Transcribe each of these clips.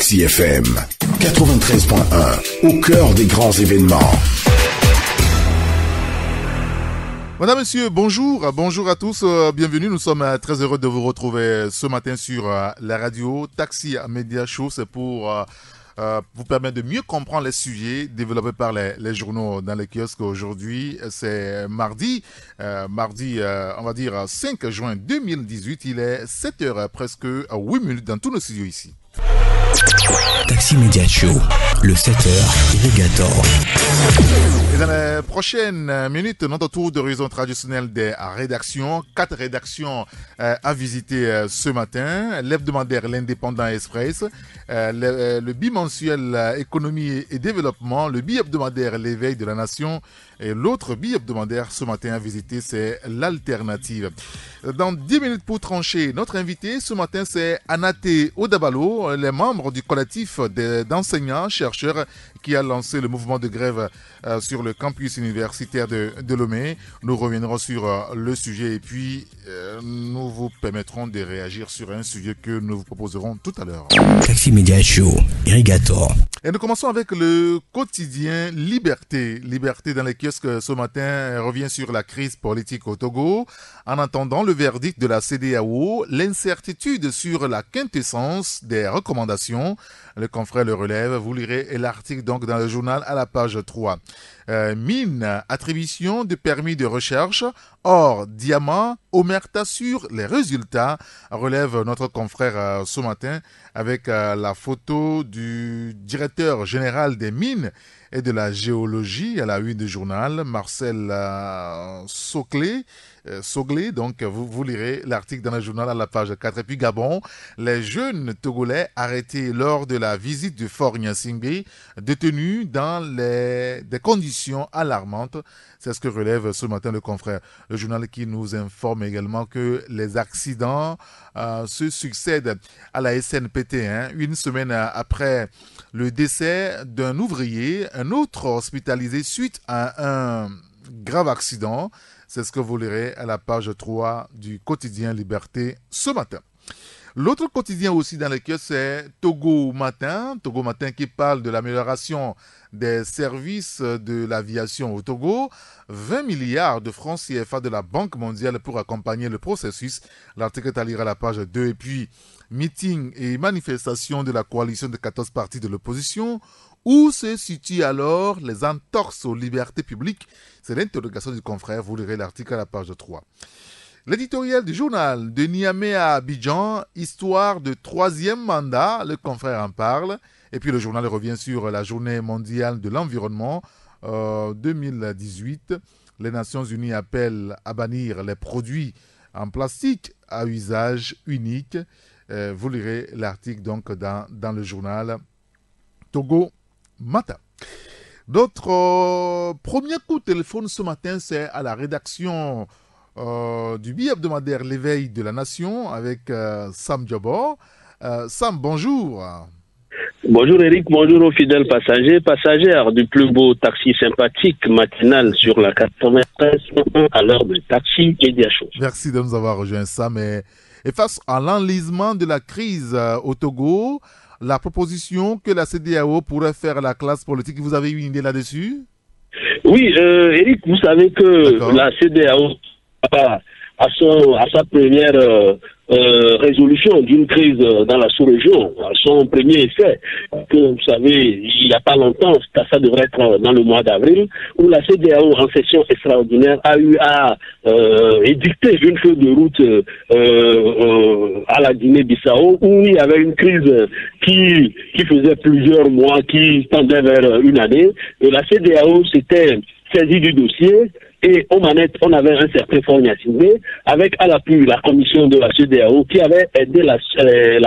Taxi FM 93.1, au cœur des grands événements. Madame, Monsieur, bonjour. Bonjour à tous. Bienvenue. Nous sommes très heureux de vous retrouver ce matin sur la radio Taxi Media Show. C'est pour vous permettre de mieux comprendre les sujets développés par les journaux dans les kiosques. Aujourd'hui, c'est mardi, on va dire 5 juin 2018. Il est 7h presque 8 minutes dans tous nos studios ici. Taxi Media Show, le 7h Irrigator. Et dans les prochaines minutes, notre tour d'horizon traditionnel des rédactions. 4 rédactions à visiter ce matin. L'hebdomadaire L'Indépendant Express, le bimensuel Économie et Développement, le bi-hebdomadaire L'éveil de la Nation et l'autre bi-hebdomadaire ce matin à visiter, c'est l'Alternative. Dans 10 minutes pour trancher, notre invité ce matin, c'est Anaté Odabalo, les membres du collectif d'enseignants, chercheurs qui a lancé le mouvement de grève sur le campus universitaire de Lomé. Nous reviendrons sur le sujet et puis nous vous permettrons de réagir sur un sujet que nous vous proposerons tout à l'heure. Taxi Media Show, Irrigator. Et nous commençons avec le quotidien Liberté. Liberté dans les kiosques ce matin revient sur la crise politique au Togo. En attendant le verdict de la CEDEAO, l'incertitude sur la quintessence des recommandations. Le confrère le relève. Vous lirez l'article donc dans le journal à la page 3. Mine, attribution de permis de recherche, or, diamant, omerta sur les résultats, relève notre confrère ce matin avec la photo du directeur général des mines et de la géologie à la une du journal, Marcel Soglé, donc vous lirez l'article dans le journal à la page 4. Et puis Gabon, les jeunes Togolais arrêtés lors de la visite du Fort Nyasingbe, détenus dans des conditions alarmantes. C'est ce que relève ce matin le confrère. Le journal qui nous informe également que les accidents se succèdent à la SNPT. Une semaine après le décès d'un ouvrier, un autre hospitalisé suite à un grave accident. C'est ce que vous lirez à la page 3 du quotidien Liberté ce matin. L'autre quotidien aussi dans lequel c'est Togo Matin qui parle de l'amélioration des services de l'aviation au Togo. 20 milliards de francs CFA de la Banque mondiale pour accompagner le processus. L'article est à lire à la page 2. Et puis, meeting et manifestation de la coalition de 14 partis de l'opposition. Où se situent alors les entorses aux libertés publiques? C'est l'interrogation du confrère. Vous lirez l'article à la page 3. L'éditorial du journal de Niamey à Abidjan, histoire de 3e mandat, le confrère en parle. Et puis le journal revient sur la journée mondiale de l'environnement 2018. Les Nations Unies appellent à bannir les produits en plastique à usage unique. Vous lirez l'article donc dans le journal Togo Matin. Notre premier coup de téléphone ce matin, c'est à la rédaction du bi-hebdomadaire L'éveil de la Nation avec Sam Djabor. Sam, bonjour. Bonjour Eric, bonjour aux fidèles passagères du plus beau taxi sympathique matinal sur la 93.1 à l'heure de Taxi Media Show. Merci de nous avoir rejoint, Sam. Et face à l'enlisement de la crise au Togo, la proposition que la CEDEAO pourrait faire à la classe politique, vous avez une idée là-dessus? Oui, Eric, vous savez que la CEDEAO à sa première résolution d'une crise dans la sous-région, à son premier essai, que vous savez, il n'y a pas longtemps, ça devrait être dans le mois d'avril, où la CEDEAO en session extraordinaire a eu à édicter une feuille de route à la Guinée-Bissau, où il y avait une crise qui faisait plusieurs mois, qui tendait vers une année, et la CEDEAO s'était saisie du dossier. Et aux manettes, on avait un certain Fort Nyasingbe, avec à l'appui la commission de la CEDEAO qui avait aidé la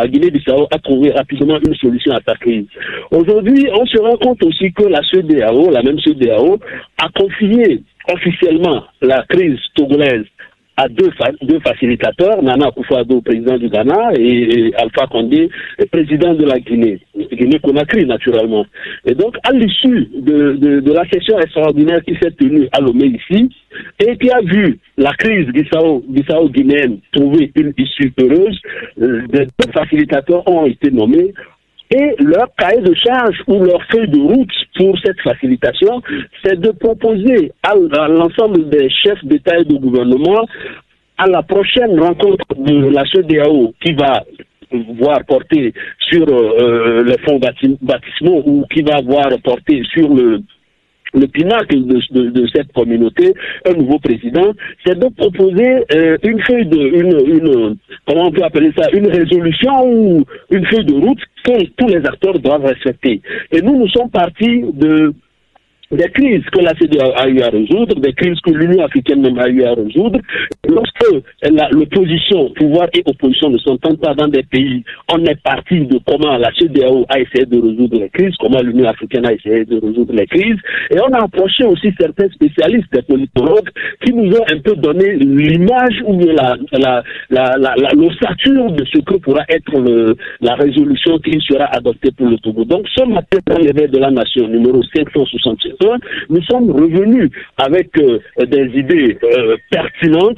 Guinée-Bissau à trouver rapidement une solution à sa crise. Aujourd'hui, on se rend compte aussi que la CEDEAO, la même CEDEAO, a confié officiellement la crise togolaise à deux facilitateurs, Nana Akufo-Addo, président du Ghana, et Alpha Condé, président de la Guinée-Conakry, naturellement. Et donc, à l'issue de la session extraordinaire qui s'est tenue à Lomé ici, et qui a vu la crise bissau-guinéenne trouver une issue heureuse, des deux facilitateurs ont été nommés. Et leur cahier de charge ou leur feuille de route pour cette facilitation, c'est de proposer à l'ensemble des chefs d'État et de gouvernement à la prochaine rencontre de la CEDEAO qui va voir porter sur les fonds baptismaux ou qui va voir porter sur le pinacle de cette communauté, un nouveau président, c'est de proposer une feuille comment on peut appeler ça, une résolution ou une feuille de route que tous les acteurs doivent respecter. Et nous sommes partis des crises que la CEDEAO a eu à résoudre, des crises que l'Union africaine même a eu à résoudre. Lorsque l'opposition, pouvoir et opposition ne s'entendent pas dans des pays, on est parti de comment la CEDEAO a essayé de résoudre les crises, comment l'Union africaine a essayé de résoudre les crises, et on a approché aussi certains spécialistes, des politologues, qui nous ont un peu donné l'image ou l'ossature de ce que pourra être la résolution qui sera adoptée pour le Togo. Donc ce matin, dans l'éveil de la nation numéro 567, nous sommes revenus avec des idées pertinentes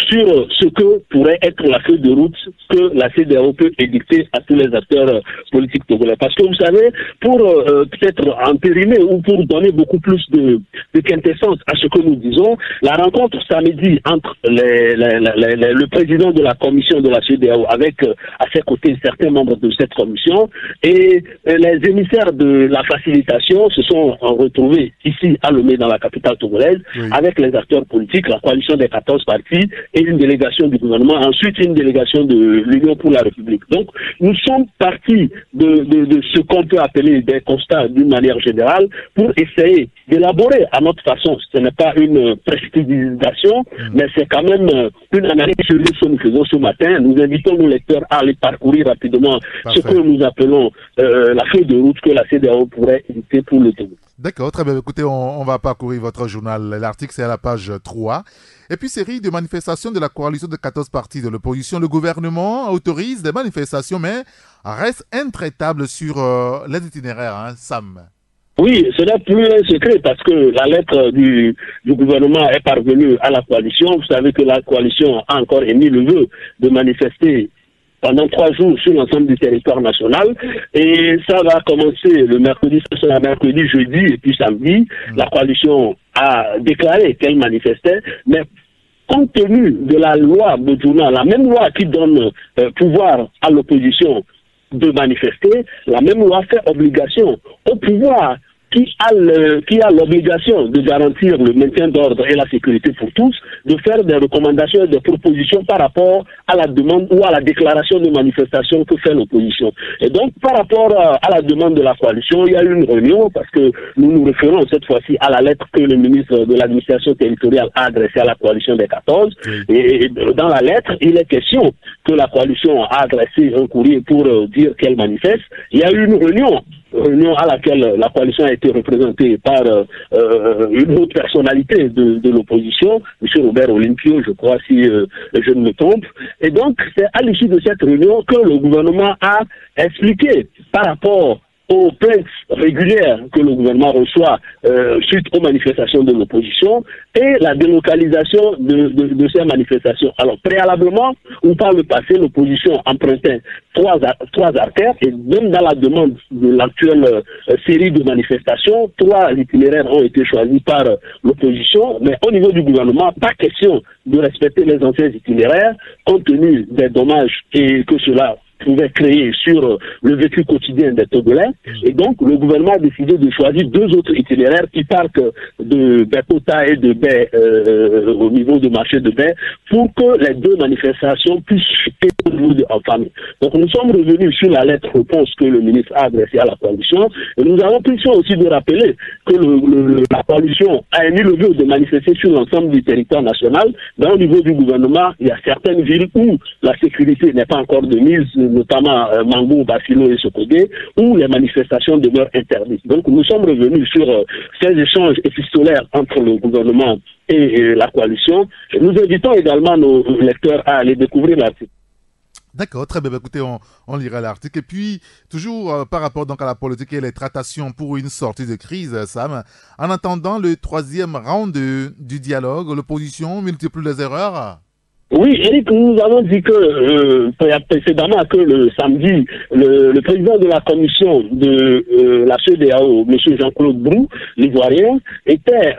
sur ce que pourrait être la feuille de route que la CEDEAO peut édicter à tous les acteurs politiques togolais. Parce que vous savez, pour peut-être entériner ou pour donner beaucoup plus de quintessence à ce que nous disons, la rencontre samedi entre le président de la commission de la CEDEAO avec à ses côtés certains membres de cette commission et les émissaires de la facilitation se sont retrouvés ici à Lomé dans la capitale togolaise avec les acteurs politiques, la coalition des 14 partis et une délégation du gouvernement, ensuite une délégation de l'Union pour la République. Donc, nous sommes partis de ce qu'on peut appeler des constats d'une manière générale pour essayer d'élaborer à notre façon. Ce n'est pas une précipitation, mais c'est quand même une analyse sur ce que nous faisons ce matin. Nous invitons nos lecteurs à aller parcourir rapidement ce que nous appelons la feuille de route que la CEDEAO pourrait édicter pour le Togo. D'accord, très bien. Écoutez, on va parcourir votre journal. L'article, c'est à la page 3. Et puis, série de manifestations de la coalition de 14 partis de l'opposition. Le gouvernement autorise des manifestations, mais reste intraitable sur les itinéraires, hein, Sam. Oui, ce n'est plus un secret parce que la lettre du gouvernement est parvenue à la coalition. Vous savez que la coalition a encore émis le vœu de manifester pendant 3 jours sur l'ensemble du territoire national. Et ça va commencer le mercredi, ça sera mercredi, jeudi et puis samedi. La coalition a déclaré qu'elle manifestait, mais compte tenu de la loi Boudjouna, la même loi qui donne pouvoir à l'opposition de manifester, la même loi fait obligation au pouvoir qui a l'obligation de garantir le maintien d'ordre et la sécurité pour tous, de faire des recommandations et des propositions par rapport à la demande ou à la déclaration de manifestation que fait l'opposition. Et donc, par rapport à la demande de la coalition, il y a eu une réunion parce que nous nous référons cette fois-ci à la lettre que le ministre de l'administration territoriale a adressée à la coalition des 14. Et dans la lettre, il est question que la coalition a adressé un courrier pour dire qu'elle manifeste. Il y a eu une réunion à laquelle la coalition a été représentée par une autre personnalité de l'opposition, M. Robert Olympio, je crois, si je ne me trompe. Et donc, c'est à l'issue de cette réunion que le gouvernement a expliqué par rapport aux plaintes régulières que le gouvernement reçoit suite aux manifestations de l'opposition et la délocalisation de ces manifestations. Alors, préalablement, ou par le passé, l'opposition empruntait trois artères et même dans la demande de l'actuelle série de manifestations, 3 itinéraires ont été choisis par l'opposition, mais au niveau du gouvernement, pas question de respecter les anciens itinéraires compte tenu des dommages et que cela pouvait créer sur le vécu quotidien des Togolais. Et donc, le gouvernement a décidé de choisir 2 autres itinéraires qui partent de Bekota et de Baie au niveau du marché de Baie pour que les 2 manifestations puissent être en famille. Donc, nous sommes revenus sur la lettre réponse que le ministre a adressée à la coalition et nous avons pris soin aussi de rappeler que la coalition a émis le vœu de manifester sur l'ensemble du territoire national. Dans le niveau du gouvernement, il y a certaines villes où la sécurité n'est pas encore de mise, notamment Mangou, Bafilo et Sokodé, où les manifestations demeurent interdites. Donc nous sommes revenus sur ces échanges épistolaires entre le gouvernement et la coalition. Et nous invitons également nos lecteurs à aller découvrir l'article. D'accord, très bien. Écoutez, on lira l'article. Et puis, toujours par rapport donc à la politique et les tractations pour une sortie de crise, Sam, en attendant le 3e round du dialogue, l'opposition multiplie les erreurs. Oui, Eric, nous avons dit que précédemment que le samedi, le président de la commission de la CEDEAO, M. Jean-Claude Brou, l'Ivoirien, était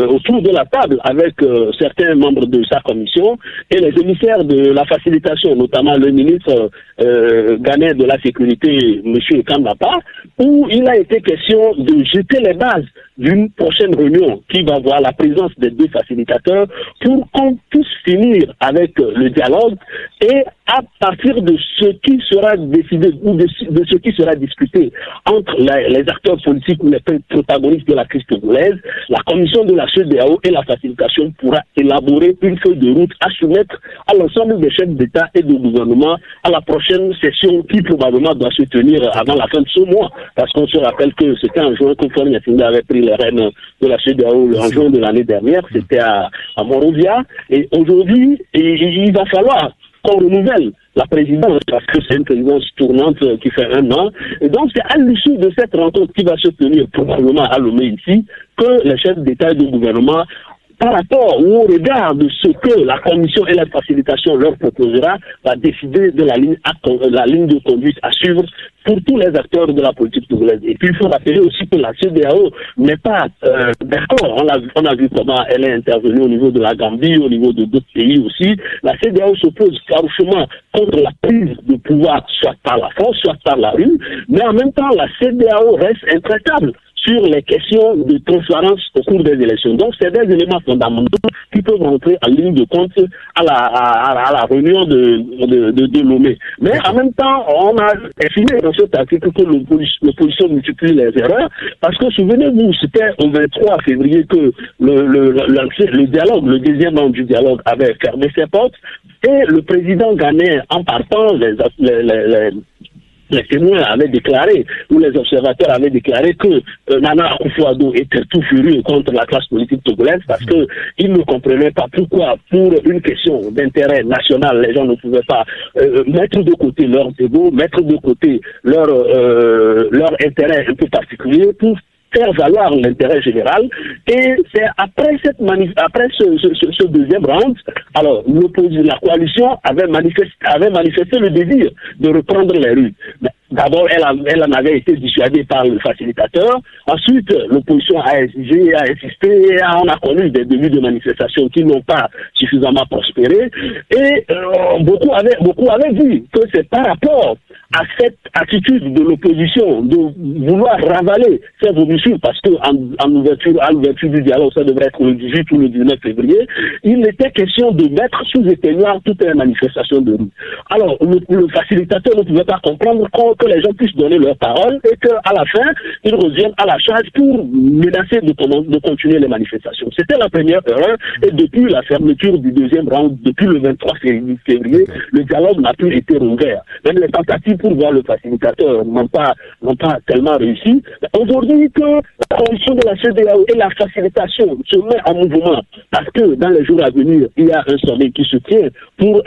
autour de la table avec certains membres de sa commission et les émissaires de la facilitation, notamment le ministre ghanéen de la sécurité, M. Kambapa, où il a été question de jeter les bases d'une prochaine réunion qui va voir la présence des deux facilitateurs pour qu'on puisse finir avec le dialogue et à partir de ce qui sera décidé ou de ce qui sera discuté entre les acteurs politiques ou les protagonistes de la crise togolaise, la commission de la CEDEAO et la facilitation pourra élaborer une feuille de route à soumettre à l'ensemble des chefs d'État et de gouvernement à la prochaine session qui probablement doit se tenir avant la fin de ce mois. Parce qu'on se rappelle que c'était en juin que Faure Gnassingbé avait pris les rênes de la CEDEAO en juin de l'année dernière, c'était à Monrovia. Et aujourd'hui, il va falloir qu'on renouvelle la présidence, parce que c'est une présidence tournante qui fait 1 an. Et donc, c'est à l'issue de cette rencontre qui va se tenir probablement à Lomé ici, que les chefs d'État et de gouvernement, par rapport ou au regard de ce que la commission et la facilitation leur proposera, va décider de la ligne de conduite à suivre pour tous les acteurs de la politique togolaise. Et puis il faut rappeler aussi que la CEDEAO n'est pas d'accord. On a vu comment elle est intervenue au niveau de la Gambie, au niveau de d'autres pays aussi. La CEDEAO s'oppose farouchement contre la prise de pouvoir, soit par la force, soit par la rue, mais en même temps la CEDEAO reste intraitable sur les questions de transparence au cours des élections. Donc, c'est des éléments fondamentaux qui peuvent rentrer en ligne de compte à la réunion de Lomé. Mais en même temps, on a estimé dans cet article que l'opposition multiplie les erreurs, parce que souvenez-vous, c'était au 23 février que le dialogue, le deuxième round du dialogue avait fermé ses portes, et le président ghanéen, en partant, les témoins avaient déclaré, ou les observateurs avaient déclaré que Nana Akufo-Addo était tout furieux contre la classe politique togolaise parce que il ne comprenait pas pourquoi, pour une question d'intérêt national, les gens ne pouvaient pas mettre de côté leur ego, mettre de côté leur intérêt un peu particulier pour faire valoir l'intérêt général. Et c'est après ce deuxième round, alors la coalition avait manifesté le désir de reprendre les rues. D'abord, elle en avait été dissuadée par le facilitateur. Ensuite, l'opposition a exigé, a insisté, et on a connu des débuts de manifestations qui n'ont pas suffisamment prospéré. Et beaucoup avaient dit que c'est par rapport à cette attitude de l'opposition de vouloir ravaler ces vomissures, parce que à l'ouverture du dialogue, ça devrait être le 18 ou le 19 février, il était question de mettre sous éteignoir toutes les manifestations de rue. Alors, le facilitateur ne pouvait pas comprendre que les gens puissent donner leur parole et qu'à la fin, ils reviennent à la charge pour menacer de continuer les manifestations. C'était la première erreur, et depuis la fermeture du deuxième round, depuis le 23 février, le dialogue n'a plus été rouvert. Même les tentatives pour voir le facilitateur n'ont pas tellement réussi. Aujourd'hui, que la commission de la CEDEAO et la facilitation se met en mouvement, parce que dans les jours à venir, il y a un sommet qui se tient pour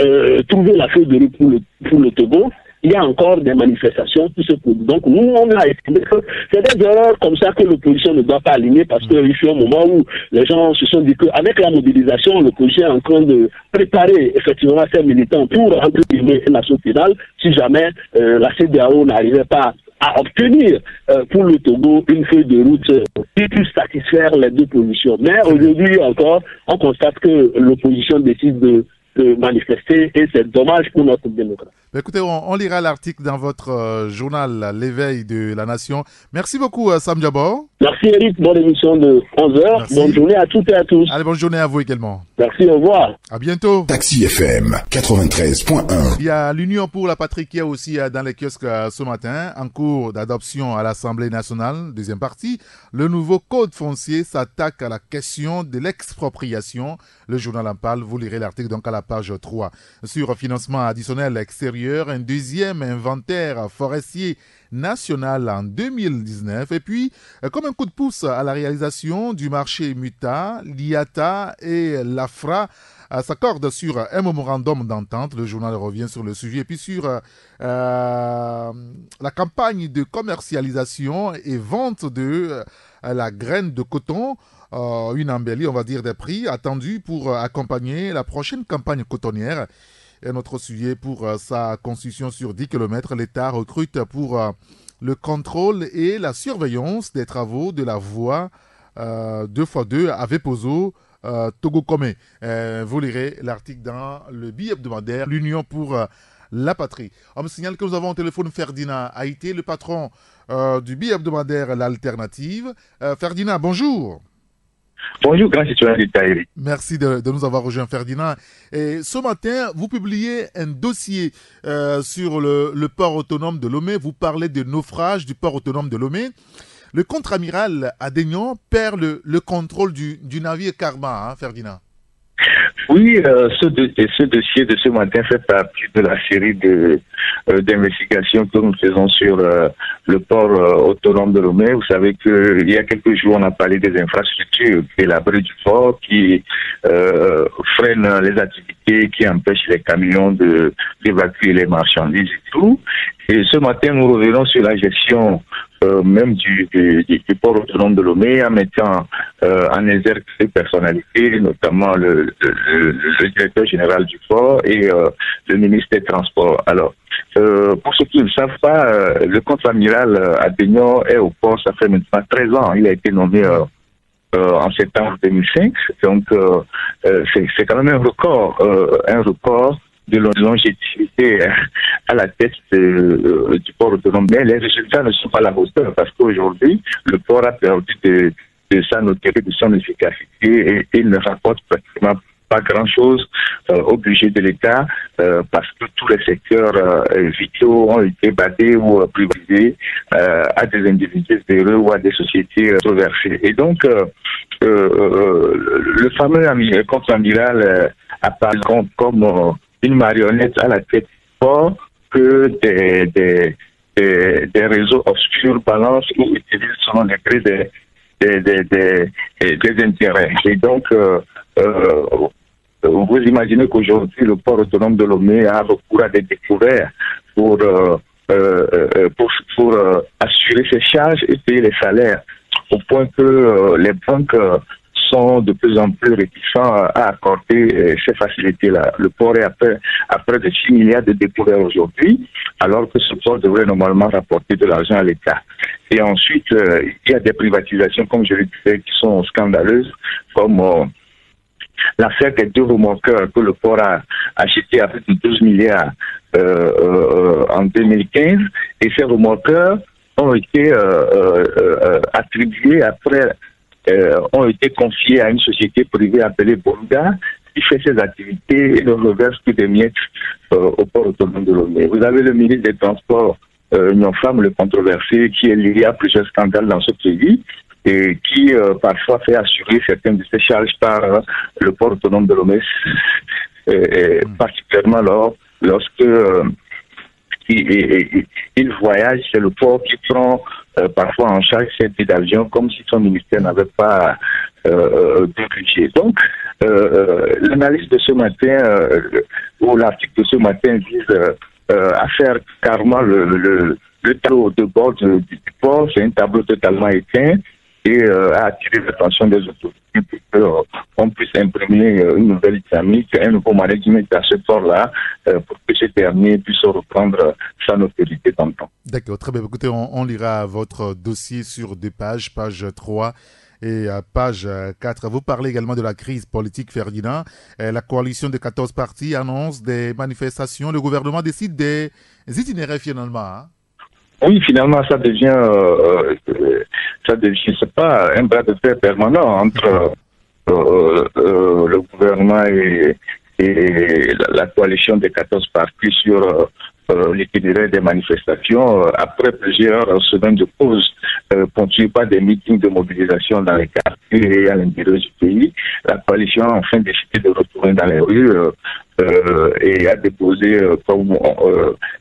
trouver la feuille de route pour le Togo. Il y a encore des manifestations qui se produisent. Donc, nous, on a estimé que c'est des erreurs comme ça que l'opposition ne doit pas aligner, parce qu'il fut un moment où les gens se sont dit qu'avec la mobilisation, l'opposition est en train de préparer effectivement ses militants pour, entre guillemets, une nation finale, si jamais la CEDEAO n'arrivait pas à obtenir pour le Togo une feuille de route qui puisse satisfaire les deux positions. Mais aujourd'hui encore, on constate que l'opposition décide de manifester, et c'est dommage pour notre démocratie. Écoutez, on lira l'article dans votre journal L'éveil de la nation. Merci beaucoup, Sam Diabo. Merci Eric, bonne émission de 11h. Bonne journée à toutes et à tous. Allez, bonne journée à vous également. Merci, au revoir. À bientôt. Taxi FM 93.1. Il y a l'Union pour la patrie qui est aussi dans les kiosques ce matin, en cours d'adoption à l'Assemblée nationale, deuxième partie. Le nouveau code foncier s'attaque à la question de l'expropriation. Le journal en parle, vous lirez l'article donc à la page 3. Sur financement additionnel extérieur, un deuxième inventaire forestier national en 2019. Et puis, comme un coup de pouce à la réalisation du marché MUTA, l'IATA et l'AFRA s'accordent sur un mémorandum d'entente. Le journal revient sur le sujet. Et puis sur la campagne de commercialisation et vente de la graine de coton. une embellie, on va dire, des prix attendus pour accompagner la prochaine campagne cotonnière. Et notre sujet pour sa construction sur 10 km, l'État recrute pour le contrôle et la surveillance des travaux de la voie 2x2 à Vepozo, Togo Comé. Vous lirez l'article dans le billet hebdomadaire L'Union pour la Patrie. On me signale que nous avons au téléphone Ferdinand Haïté, le patron du billet hebdomadaire L'Alternative. Ferdinand, bonjour. Bonjour, grand citoyen d'État. Merci de nous avoir rejoint, Ferdinand. Et ce matin, vous publiez un dossier sur le port autonome de Lomé. Vous parlez de naufrage du port autonome de Lomé. Le contre-amiral Adénian perd le contrôle du navire Karma, Ferdinand. Oui, ce dossier de ce matin fait partie de la série d'investigations que nous faisons sur le port autonome de Lomé. Vous savez qu'il y a quelques jours, on a parlé des infrastructures délabrées du port qui freinent les activités, qui empêchent les camions d'évacuer les marchandises et tout. Et ce matin, nous revenons sur la gestion même du port autonome de Lomé en mettant en exergue ces personnalités, notamment le directeur général du port et le ministre des Transports. Alors, pour ceux qui ne le savent pas, le contre-amiral Adénian est au port, ça fait maintenant 13 ans. Il a été nommé en septembre 2005. Donc, c'est quand même un record de longévité à la tête du port autonome. Mais les résultats ne sont pas à la hauteur parce qu'aujourd'hui, le port a perdu de sa notoriété, de son efficacité et il ne rapporte pratiquement pas grand-chose au budget de l'État parce que tous les secteurs vitaux ont été badés ou privatisés à des individus véreux ou à des sociétés reversées. Et donc, le fameux contre-amiral apparaît comme une marionnette à la tête du port que des réseaux obscurs balancent ou utilisent selon les grés des intérêts. Et donc, vous imaginez qu'aujourd'hui, le port autonome de Lomé a recours à des découvertes pour assurer ses charges et payer les salaires, au point que les banques sont de plus en plus réticents à accorder ces facilités-là. Le port est à près de 6 milliards de découvertes aujourd'hui, alors que ce port devrait normalement rapporter de l'argent à l'État. Et ensuite, il y a des privatisations, comme je le disais, qui sont scandaleuses, comme l'affaire des 2 remorqueurs que le port a acheté à plus de 12 milliards en 2015. Et ces remorqueurs ont été attribués après... ont été confiés à une société privée appelée Bonga, qui fait ses activités et ne reverse que des miettes au port autonome de Lomé. Vous avez le ministre des Transports, Nyonfam, le controversé, qui est lié à plusieurs scandales dans ce pays et qui parfois fait assurer certaines de ses charges par le port autonome de Lomé, particulièrement lorsque il voyage, c'est le port qui prend parfois en charge ses billets d'avion comme si son ministère n'avait pas de budget. Donc, l'analyse de ce matin, ou l'article de ce matin vise à faire carrément le tableau de bord du port. C'est un tableau totalement éteint et à attirer l'attention des autorités pour qu'on puisse imprimer une nouvelle dynamique, un nouveau management à ce port-là pour que ce dernier puisse reprendre sa notoriété dans le temps. D'accord, très bien. Écoutez, on lira votre dossier sur 2 pages, page 3 et page 4. Vous parlez également de la crise politique, Ferdinand. La coalition de 14 partis annonce des manifestations. Le gouvernement décide des itinéraires finalement. Oui, finalement, ça devient, c'est pas un bras de fer permanent entre le gouvernement et la coalition des 14 partis sur l'itinéraire des manifestations. Après plusieurs semaines de pause, ponctuées par des meetings de mobilisation dans les quartiers et à l'intérieur du pays, la coalition a enfin décidé de retourner dans les rues et a déposé, comme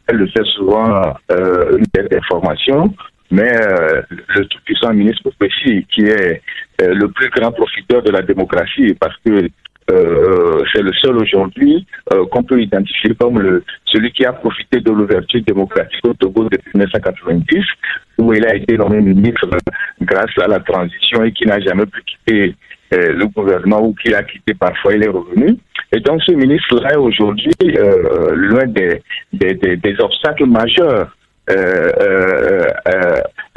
elle le fait souvent, une lettre d'information. Mais le tout-puissant ministre Pessi, qui est le plus grand profiteur de la démocratie, parce que c'est le seul aujourd'hui qu'on peut identifier comme celui qui a profité de l'ouverture démocratique au Togo depuis 1990, où il a été nommé ministre grâce à la transition et qui n'a jamais pu quitter le gouvernement ou qu'il a quitté parfois, il est revenu. Et donc ce ministre-là est aujourd'hui loin des obstacles majeurs à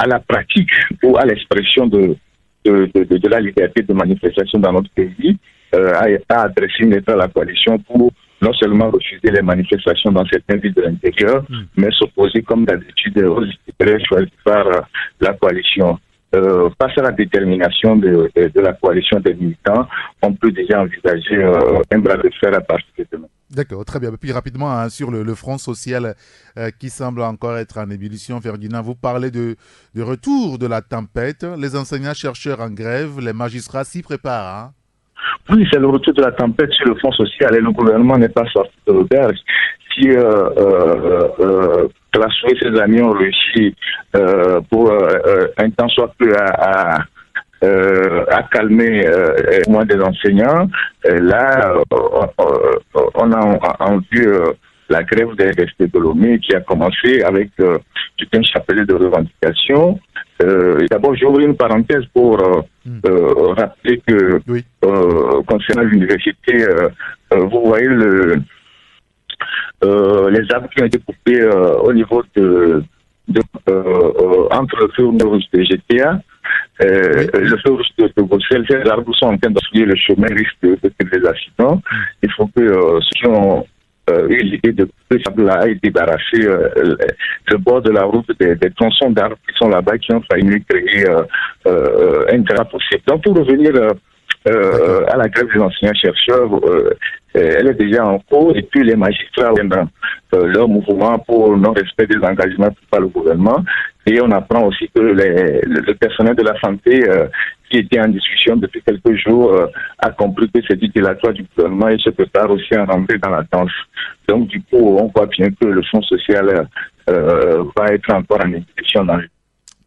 la pratique ou à l'expression de la liberté de manifestation dans notre pays, a adressé une lettre à la coalition pour non seulement refuser les manifestations dans certaines villes de l'intérieur, mais s'opposer comme d'habitude aux intérêts choisis par la coalition. Face à la détermination de la coalition des militants, on peut déjà envisager un bras de fer à partir de demain. D'accord, très bien. Et puis rapidement, sur le front social qui semble encore être en ébullition, Ferdinand, vous parlez de retour de la tempête. Les enseignants-chercheurs en grève, les magistrats s'y préparent. Hein? Oui, c'est le retour de la tempête sur le front social et le gouvernement n'est pas sorti de l'auberge. Si Classo et ses amis ont réussi pour un temps soit peu à calmer moins des enseignants, là on a vu la grève des restés de Lomé qui a commencé avec tout un chapelet de revendications. D'abord, j'ouvre une parenthèse pour rappeler que concernant l'université, vous voyez les arbres qui ont été coupés au niveau entre le feu rouge de GTA, le feu rouge de Bruxelles, ces arbres sont en train d'obstruer le chemin, risque de des accidents. Il faut que ceux qui ont eu l'idée de couper ce là et débarrasser le bord de la route des tronçons d'arbres qui sont là-bas, qui ont failli créer un drap possible. Donc pour revenir à la grève des enseignants-chercheurs, elle est déjà en cours et puis les magistrats ont leur mouvement pour non-respect des engagements pris par le gouvernement. Et on apprend aussi que le personnel de la santé qui était en discussion depuis quelques jours a compris que c'est dilatoire du gouvernement et se prépare aussi à rentrer dans la danse. Donc du coup, on voit bien que le fonds social va être encore en exécution dans le...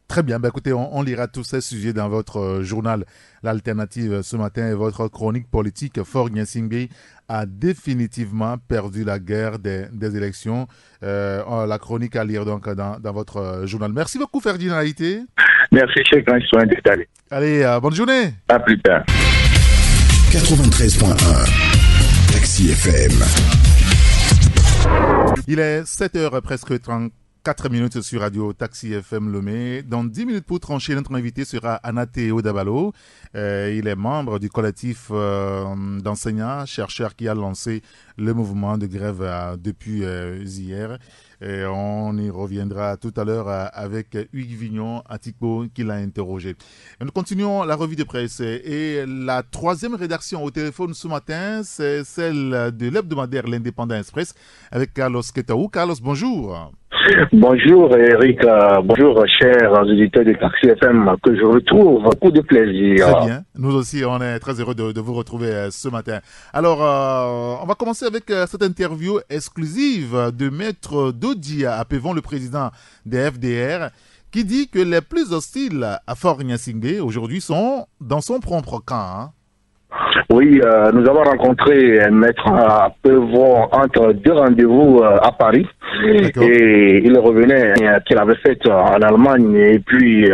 Très bien, écoutez, on lira tous ces sujets dans votre journal L'Alternative ce matin et votre chronique politique. Faure Gnassingbé a définitivement perdu la guerre des élections. La chronique à lire donc dans votre journal. Merci beaucoup Ferdinand Haïté. Merci, cher grand soin détaillé. Allez, bonne journée. À plus tard. 93.1 Taxi FM. Il est 7h presque 34 minutes sur Radio Taxi FM Lomé. Dans 10 minutes pour trancher, notre invité sera Anaté Odabalo. Il est membre du collectif d'enseignants, chercheurs qui a lancé le mouvement de grève depuis hier. Et on y reviendra tout à l'heure avec Hugues Vignon Atico qui l'a interrogé. Et nous continuons la revue de presse. Et la troisième rédaction au téléphone ce matin, c'est celle de l'hebdomadaire L'Indépendant Express avec Carlos Ketaou. Carlos, bonjour. Bonjour Eric, bonjour chers auditeurs de Taxi FM, que je retrouve beaucoup de plaisir. Très bien, nous aussi on est très heureux de vous retrouver ce matin. Alors on va commencer avec cette interview exclusive de Maître Dodi à Pévon, le président des FDR, qui dit que les plus hostiles à Faure Gnassingbé aujourd'hui sont dans son propre camp. Hein. Oui, nous avons rencontré Maître Pévon entre deux rendez-vous à Paris. Et il revenait qu'il avait fait en Allemagne et puis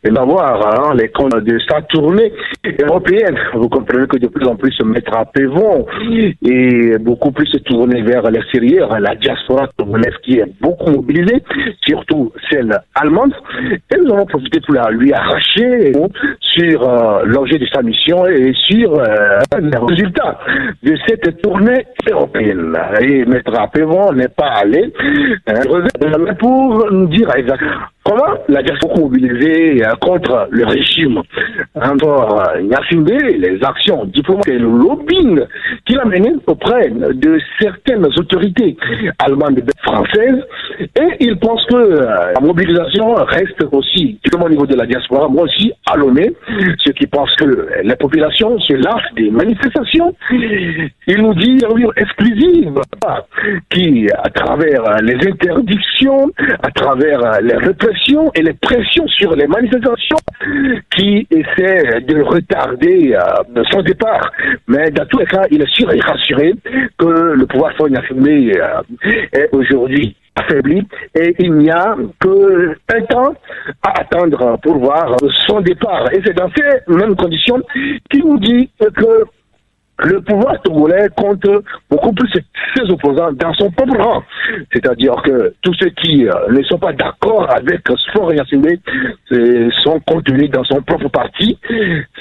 d'avoir les comptes de sa tournée européenne. Vous comprenez que de plus en plus Maître Pévon est beaucoup plus tourné vers l'extérieur, la diaspora tournaise qui est beaucoup mobilisée, surtout celle allemande. Et nous avons profité pour lui arracher sur l'objet de sa mission et sur les résultats de cette tournée européenne. Et Maître Pévon n'est pas allé pour nous dire exactement comment la diaspora mobilisée contre le régime, entre Gnassingbé, les actions diplomatiques et le lobbying qu'il a mené auprès de certaines autorités allemandes et françaises. Et il pense que la mobilisation reste aussi, au niveau de la diaspora, moi aussi, à Lomé, ceux qui pensent que les populations se lassent des manifestations. Il nous dit une exclusive qui, à travers les interdictions, à travers les répressions et les pressions sur les manifestations, qui essaient de retarder son départ. Mais dans tous les cas, il est sûr et rassuré que le pouvoir Faure Gnassingbé est aujourd'hui affaibli et il n'y a qu'un temps à attendre pour voir son départ. Et c'est dans ces mêmes conditions qu'il nous dit que le pouvoir togolais compte beaucoup plus ses opposants dans son propre rang. C'est-à-dire que tous ceux qui ne sont pas d'accord avec Faure Gnassingbé sont contenus dans son propre parti.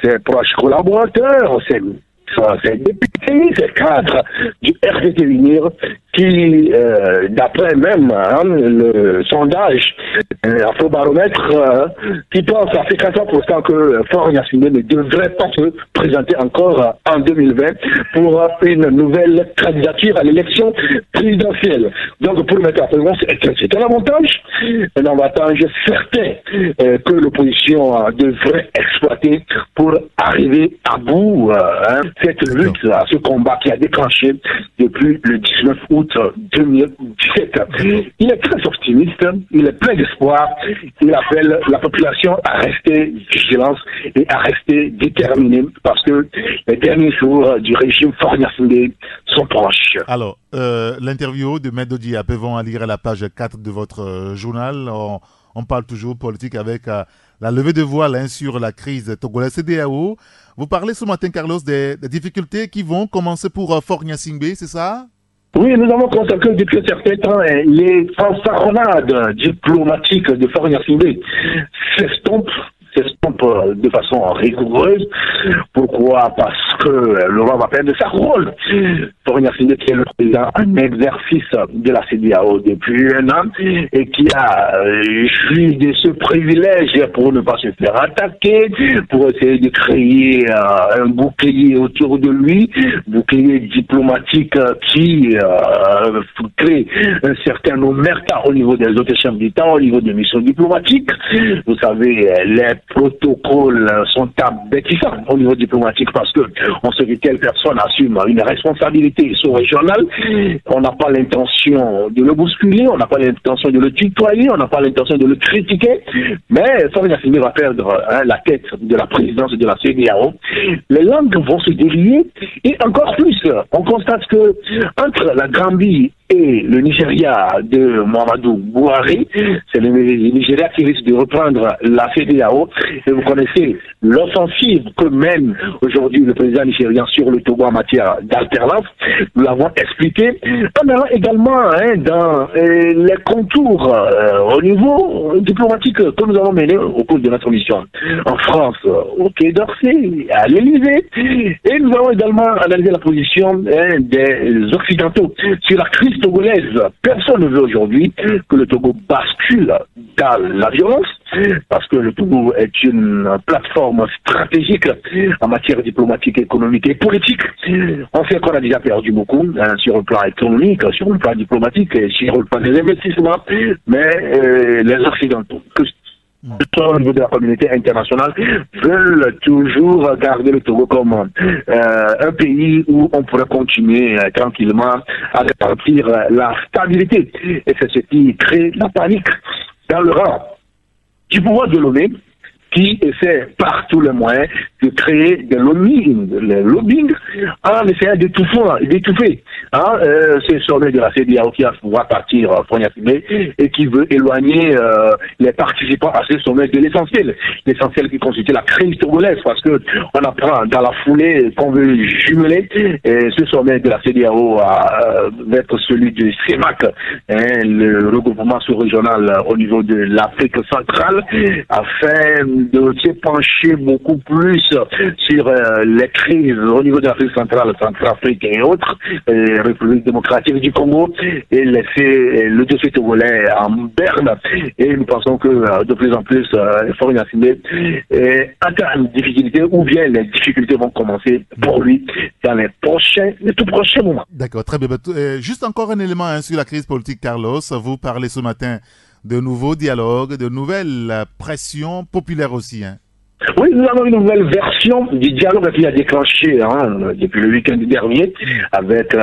Ses proches collaborateurs, ses députés, ses cadres du RDT Unir qui, d'après même le sondage Afrobaromètre, qui pense à 53% que Faure Gnassingbé ne devrait pas se présenter encore en 2020 pour une nouvelle candidature à l'élection présidentielle. Donc pour mettre à présent, c'est un avantage certain que l'opposition devrait exploiter pour arriver à bout cette lutte, ce combat qui a déclenché depuis le 19 août 2017. Il est très optimiste, il est plein d'espoir, il appelle la population à rester vigilante et à rester déterminée parce que les derniers jours du régime Faure Gnassingbé sont proches. Alors, l'interview de Maître Diape vont à lire à la page 4 de votre journal. On parle toujours politique avec la levée de voile sur la crise togolaise CEDEAO. Vous parlez ce matin, Carlos, des difficultés qui vont commencer pour Faure Gnassingbé, c'est ça? Oui, nous avons constaté depuis un certain temps les fanfaronnades diplomatiques de Faure Gnassingbé s'estompent de façon rigoureuse. Pourquoi? Parce que le roi va perdre sa rôle. Faure Gnassingbé, qui est le président en exercice de la CEDEAO depuis un an et qui a joui de ce privilège pour ne pas se faire attaquer, pour essayer de créer un bouclier autour de lui, bouclier diplomatique qui crée un certain omerta au niveau des autres chefs d'État, au niveau des missions diplomatiques. Vous savez, les protocoles sont abétissants au niveau diplomatique parce que on sait que telle personne assume une responsabilité sous-régionale. On n'a pas l'intention de le bousculer, on n'a pas l'intention de le tutoyer, on n'a pas l'intention de le critiquer, mais Faure Gnassingbé va perdre la tête de la présidence de la CEDEAO. Les langues vont se délier et encore plus, on constate que entre la Gambie et le Nigeria de Muhammadu Buhari, c'est le Nigeria qui risque de reprendre la CEDEAO. Et vous connaissez l'offensive que mène aujourd'hui le président nigérian sur le Togo en matière d'alternance. Nous l'avons expliqué. En allant également dans les contours au niveau diplomatique que nous avons mené au cours de notre mission en France, au Quai d'Orsay, à l'Élysée. Et nous avons également analysé la position des Occidentaux sur la crise togolaise. Personne ne veut aujourd'hui que le Togo bascule dans la violence, parce que le Togo est une plateforme stratégique en matière diplomatique, économique et politique. On sait qu'on a déjà perdu beaucoup sur le plan économique, sur le plan diplomatique et sur le plan des investissements, mais les Occidentaux, que au niveau de la communauté internationale, veulent toujours garder le Togo comme un pays où on pourrait continuer tranquillement à répartir la stabilité. Et c'est ce qui crée la panique dans le rang du pouvoir de Lomé, qui essaie par tous les moyens de créer des lobbying en essayant d'étouffer ce sommet de la CEDEAO qui va pouvoir partir Faure Gnassingbé et qui veut éloigner les participants à ce sommet de l'essentiel qui constitue la crise togolaise, parce que on apprend dans la foulée qu'on veut jumeler ce sommet de la CEDEAO à être celui du CEMAC, le regroupement sous-régional au niveau de l'Afrique centrale, afin de se pencher beaucoup plus sur les crises au niveau de l'Afrique centrale, Centrafrique et autres, République démocratique du Congo, et laisser le dossier togolais en berne. Et nous pensons que de plus en plus, Faure Gnassingbé atteint une difficulté, ou bien les difficultés vont commencer pour lui dans les tout prochains moments. D'accord, très bien. Juste encore un élément sur la crise politique, Carlos. Vous parlez ce matin de nouveaux dialogues, de nouvelles pressions populaires aussi. Oui, nous avons une nouvelle version du dialogue qui a déclenché depuis le week-end dernier avec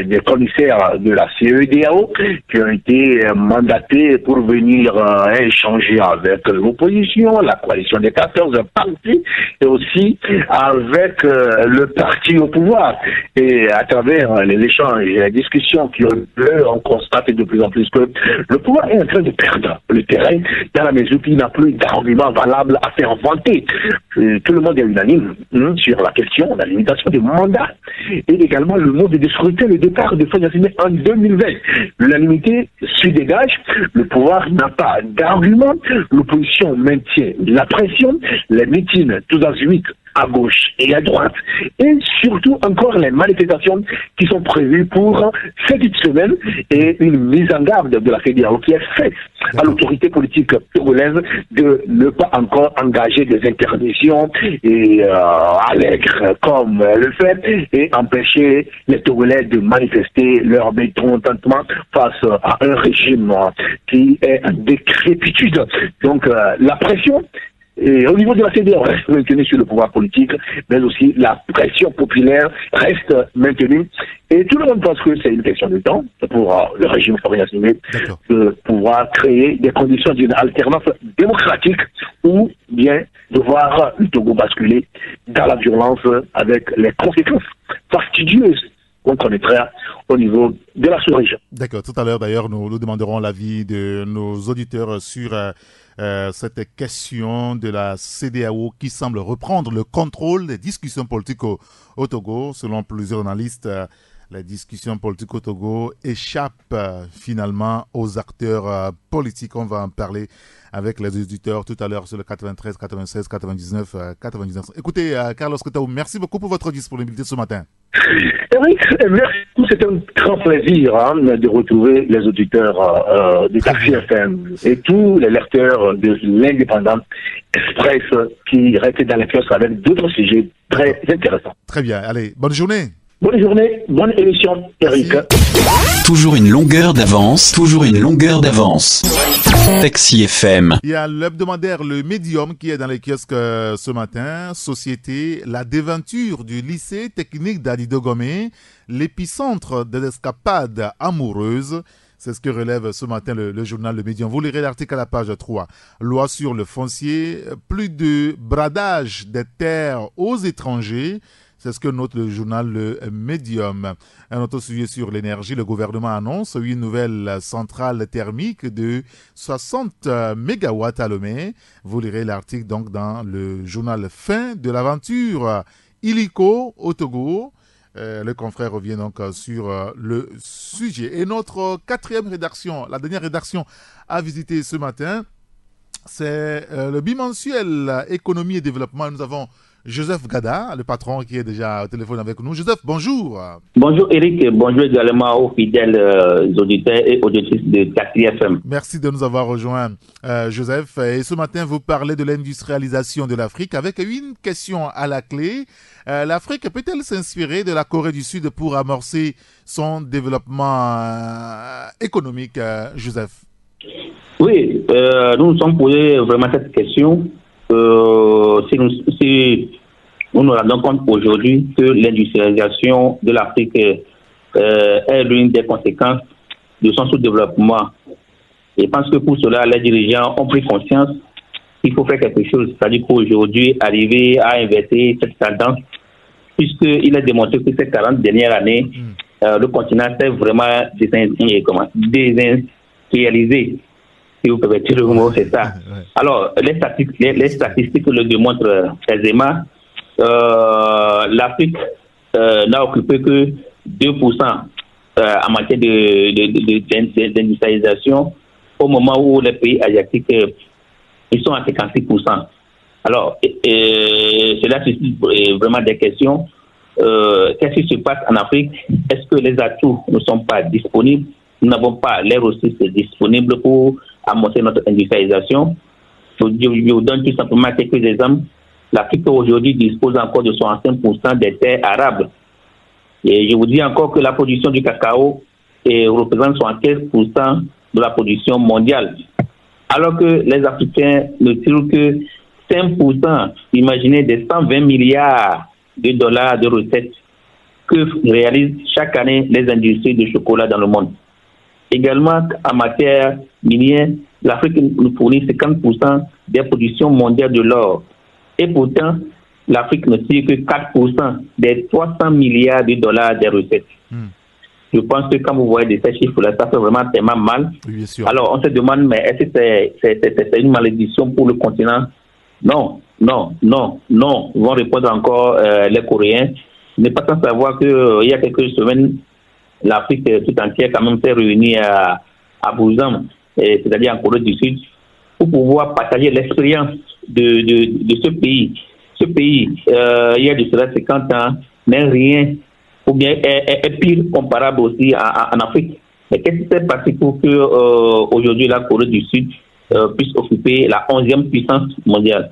des commissaires de la CEDEAO qui ont été mandatés pour venir échanger avec l'opposition, la coalition des 14 partis et aussi avec le parti au pouvoir. Et à travers les échanges et les discussions qui ont lieu, on constate de plus en plus que le pouvoir est en train de perdre le terrain dans la mesure qu'il n'a plus d'arguments valables à faire vanter. Tout le monde est unanime sur la question de la limitation des mandats et également le mode de scrutin, le départ de Fonia Singbe en 2020. L'unanimité se dégage, le pouvoir n'a pas d'arguments, l'opposition maintient la pression, les meetings tous azimuts à gauche et à droite, et surtout encore les manifestations qui sont prévues pour cette semaine et une mise en garde de la CEDEAO qui est faite à l'autorité politique togolaise de ne pas encore engager des interventions et allègres comme le fait et empêcher les Togolais de manifester leur mécontentement face à un régime qui est en décrépitude. Donc la pression et au niveau de la CEDEAO reste maintenue sur le pouvoir politique, mais aussi la pression populaire reste maintenue. Et tout le monde pense que c'est une question de temps pour le régime Fonia Singbe de pouvoir créer des conditions d'une alternance démocratique ou bien de voir le Togo basculer dans la violence avec les conséquences fastidieuses qu'on connaîtra au niveau de la sous-région. D'accord. Tout à l'heure, d'ailleurs, nous demanderons l'avis de nos auditeurs sur cette question de la CEDEAO qui semble reprendre le contrôle des discussions politiques au Togo. Selon plusieurs analystes, les discussions politiques au Togo échappent finalement aux acteurs politiques. On va en parler avec les auditeurs tout à l'heure sur le 93, 96, 99, 99. Écoutez, Carlos Ketaou, merci beaucoup pour votre disponibilité ce matin. Eric, merci. C'est un grand plaisir de retrouver les auditeurs de Taxi FM et tous les lecteurs de l'Indépendant Express qui restent dans les kiosques avec d'autres sujets très intéressants. Très bien. Allez, bonne journée. Bonne journée, bonne émission, Eric. Toujours une longueur d'avance, toujours une longueur d'avance. Taxi FM. Il y a l'hebdomadaire Le Médium qui est dans les kiosques ce matin. Société, la déventure du lycée technique d'Adidogomé, l'épicentre des escapades amoureuses. C'est ce que relève ce matin le journal Le Médium. Vous lirez l'article à la page 3. Loi sur le foncier, plus de bradage des terres aux étrangers. C'est ce que note le journal Le Médium. Un autre sujet sur l'énergie. Le gouvernement annonce une nouvelle centrale thermique de 60 MW à Lomé. Vous lirez l'article donc dans le journal Fin de l'aventure illico au Togo. Le confrère revient donc sur le sujet. Et notre quatrième rédaction, la dernière rédaction à visiter ce matin, c'est le bimensuel Économie et Développement. Nous avons Joseph Gada, le patron qui est déjà au téléphone avec nous. Joseph, bonjour. Bonjour Eric, bonjour également aux fidèles auditeurs et auditrices de Taxi FM. Merci de nous avoir rejoints, Joseph. Et ce matin, vous parlez de l'industrialisation de l'Afrique avec une question à la clé. L'Afrique peut-elle s'inspirer de la Corée du Sud pour amorcer son développement économique, Joseph? Oui, nous nous sommes posés vraiment cette question. Si nous nous rendons compte aujourd'hui que l'industrialisation de l'Afrique est l'une des conséquences de son sous-développement. Et je pense que pour cela, les dirigeants ont pris conscience qu'il faut faire quelque chose. C'est-à-dire qu'aujourd'hui, arriver à inverser cette tendance, puisqu'il est démontré que ces 40 dernières années, le continent s'est vraiment désindustrialisé. Si vous pouvez tirer le mot, c'est ça. Alors, les statistiques le démontrent aisément. L'Afrique n'a occupé que 2% en matière d'industrialisation au moment où les pays asiatiques ils sont à 56%. Alors, cela suscite vraiment des questions. Qu'est-ce qui se passe en Afrique? Est-ce que les atouts ne sont pas disponibles? Nous n'avons pas les ressources disponibles pour amorcer notre industrialisation. Je vous donne tout simplement quelques exemples. L'Afrique aujourd'hui dispose encore de 65% des terres arables. Et je vous dis encore que la production du cacao représente 75% de la production mondiale. Alors que les Africains ne tirent que 5%, imaginez des 120 milliards de dollars de recettes que réalisent chaque année les industries de chocolat dans le monde. Également, en matière minière, l'Afrique nous fournit 50% des productions mondiales de l'or. Et pourtant, l'Afrique ne tire que 4% des 300 milliards de dollars des recettes. Je pense que quand vous voyez ces chiffres-là, ça fait vraiment tellement mal. Oui, bien sûr. Alors, on se demande, mais est-ce que c'est une malédiction pour le continent? Non. Ils vont répondre encore les Coréens. Ne pas sans savoir qu'il y a quelques semaines, l'Afrique tout entière quand même s'est réunie à Busan, c'est-à-dire en Corée du Sud, pour pouvoir partager l'expérience de ce pays. Ce pays, il y a de cela 50 ans, n'est rien, ou bien est pire comparable aussi en Afrique. Mais qu'est-ce qui s'est passé pour que aujourd'hui la Corée du Sud puisse occuper la 11e puissance mondiale?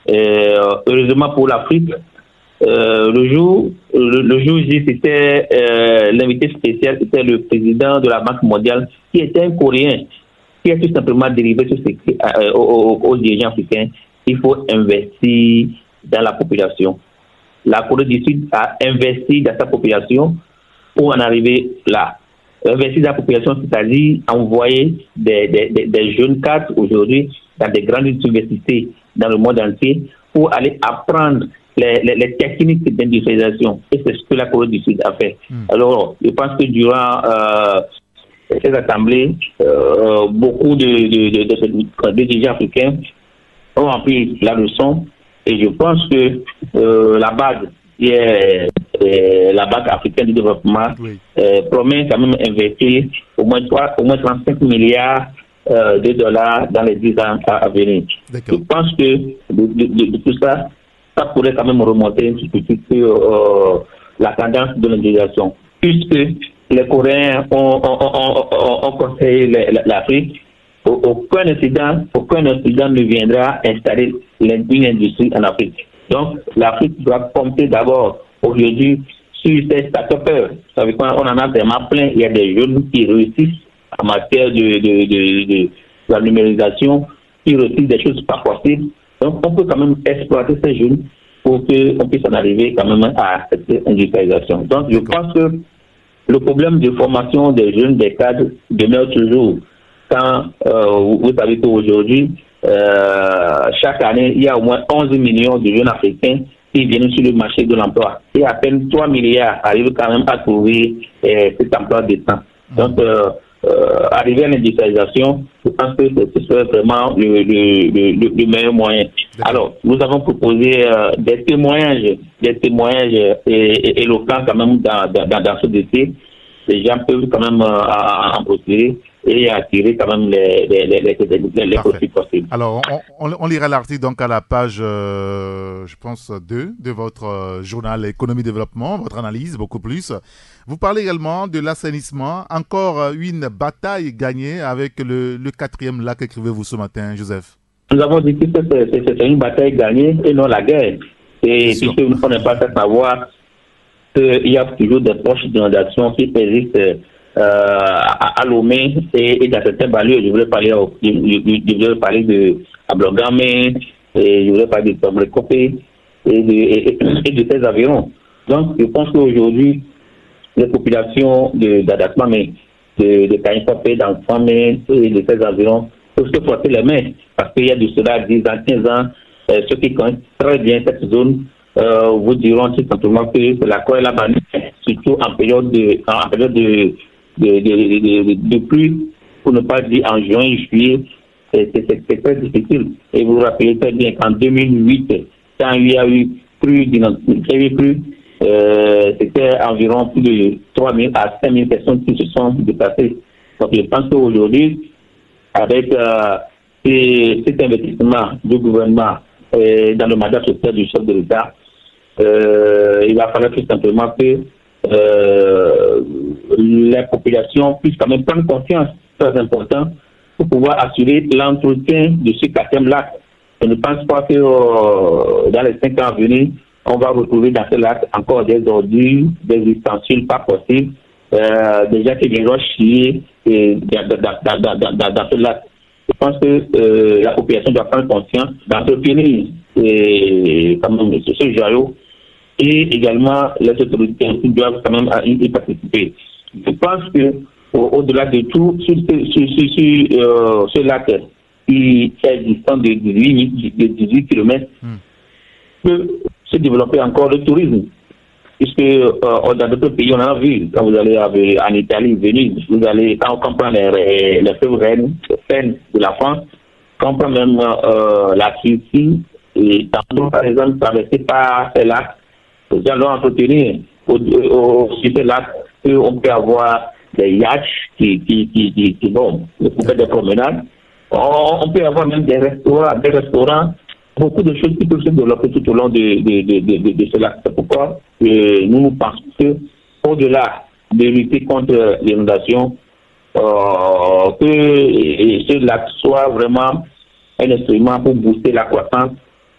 Heureusement pour l'Afrique, le jour J, c'était l'invité spécial, c'était le président de la Banque mondiale, qui était un Coréen, qui a tout simplement dérivé sur aux dirigeants africains. Il faut investir dans la population. La Corée du Sud a investi dans sa population pour en arriver là. Investir dans la population, c'est-à-dire envoyer des jeunes cadres aujourd'hui dans des grandes universités dans le monde entier pour aller apprendre les techniques d'industrialisation. Et c'est ce que la Corée du Sud a fait. Alors, je pense que durant ces assemblées, beaucoup de dirigeants africains ont appris la leçon. Et je pense que la BAD, qui est la Banque africaine du développement, promet quand même d'investir au moins 35 milliards de dollars dans les 10 ans à venir. Je pense que de tout ça, ça pourrait quand même remonter un petit peu sur la tendance de l'intégration. Puisque les Coréens ont conseillé l'Afrique, aucun incident ne viendra installer une industrie en Afrique. Donc, l'Afrique doit compter d'abord aujourd'hui sur ces start-upers. Vous savez quoi, on en a vraiment plein. Il y a des jeunes qui réussissent en matière de la numérisation, qui réussissent des choses pas possibles. Donc, on peut quand même exploiter ces jeunes pour qu'on puisse en arriver quand même à cette industrialisation. Donc, je pense que le problème de formation des jeunes, des cadres, demeure toujours. Quand vous savez qu'aujourd'hui, chaque année, il y a au moins 11 millions de jeunes africains qui viennent sur le marché de l'emploi. Et à peine 3 milliards arrivent quand même à trouver cet emploi décent. Donc, arriver à l'industrialisation, je pense que ce serait vraiment le meilleur moyen. Alors, nous avons proposé des témoignages éloquents quand même dans ce dossier. Les gens peuvent quand même en procéder et attirer quand même les profits possibles. Alors, on lira l'article donc à la page, je pense, 2 de votre journal Économie Développement, votre analyse beaucoup plus. Vous parlez également de l'assainissement. Encore une bataille gagnée avec le 4e lac, écrivez-vous ce matin, Joseph. Nous avons dit que c'est une bataille gagnée et non la guerre. Et puisque on n'est pas fait savoir qu'il y a toujours des poches d'inondation qui existent à Lomé et dans certains banlieues. Je voulais parler de Ablogame, et je voulais parler de Tombrekopé et de ces environs. Donc, je pense qu'aujourd'hui, les populations d'Adakmame, de Kaïnkopé, d'Anfame et de ces environs peuvent se frotter les mains parce qu'il y a de cela 10 ans, 15 ans, ceux qui connaissent très bien cette zone vous diront tout simplement que c'est la Corée là-bas, surtout en période de pluie, pour ne pas dire en juin, juillet, c'est très difficile. Et vous vous rappelez très bien qu'en 2008, quand il y a eu c'était environ plus de 3 000 à 5 000 personnes qui se sont déplacées. Donc je pense qu'aujourd'hui, avec cet investissement du gouvernement dans le mandat social du chef de l'État, il va falloir tout simplement que les populations puissent quand même prendre conscience, très important, pour pouvoir assurer l'entretien de ce 4e lac. Je ne pense pas que dans les 5 ans à venir, on va retrouver dans ce lac encore des ordures, des ustensiles pas possibles, des gens qui viennent chier dans ce lac. pense que la population doit prendre conscience d'entretenir quand même ce joyau, et également les autorités aussi doivent quand même y participer. Je pense que au-delà de tout, sur ce lac qui est distant de 18 km, peut se développer encore le tourisme. Puisque dans d'autres pays, on en a vu, quand vous allez en Italie, Venise, quand on comprend les fleuves Rhône de la France, quand on prend même la Turquie, et par exemple, traversé par ces lacs, nous allons entretenir sur ces lacs, on peut avoir des yachts qui vont faire des promenades. On peut avoir même des restaurants, beaucoup de choses qui peuvent se développer tout au long de ce lac. C'est pourquoi nous pensons que, au-delà de lutter contre l'inondation, que ce lac soit vraiment un instrument pour booster la croissance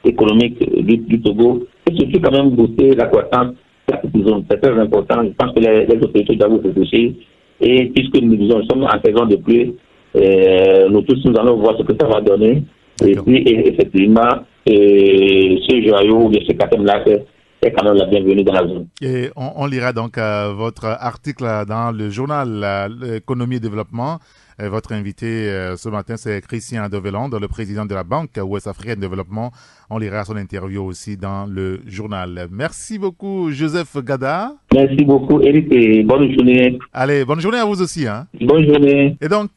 économique du Togo, et surtout quand même booster la croissance de la zone. C'est très important. Je pense que les autorités doivent réfléchir, et puisque nous sommes en saison de pluie, nous tous nous allons voir ce que ça va donner. Et puis, effectivement, ce joyau ou ce quatrième-là est quand même la bienvenue dans la zone. Et on lira donc votre article dans le journal Économie et Développement. Votre invité ce matin, c'est Christian Develande, le président de la Banque Ouest-Africaine de Développement. On lira son interview aussi dans le journal. Merci beaucoup, Joseph Gada. Merci beaucoup, Eric, et bonne journée. Allez, bonne journée à vous aussi. Bonne journée. Et donc,